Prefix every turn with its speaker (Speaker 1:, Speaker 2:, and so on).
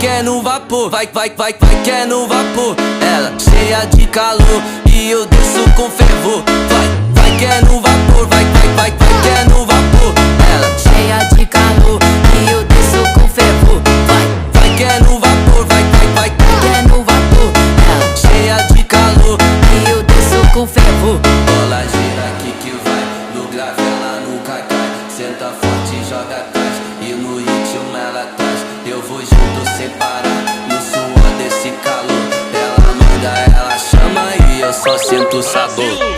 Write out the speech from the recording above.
Speaker 1: que é no vapor, vai que é no vapor. Ela cheia de calor e eu desço com fervor. Vai que é no vapor, vai que é no vapor. Ela
Speaker 2: cheia de calor e eu desço com fervor.
Speaker 1: Vai que é no vapor, vai
Speaker 2: que é no vapor.
Speaker 1: Ela cheia de calor
Speaker 2: e eu desço com fervor.
Speaker 1: Bola gira aqui que vai, no grave ela nunca cai. Senta forte e joga atrás, e no ritmo ela traz. Eu vou junto sem parar, no suor desse calor. Ela manda, ela chama e eu só sinto o sabor.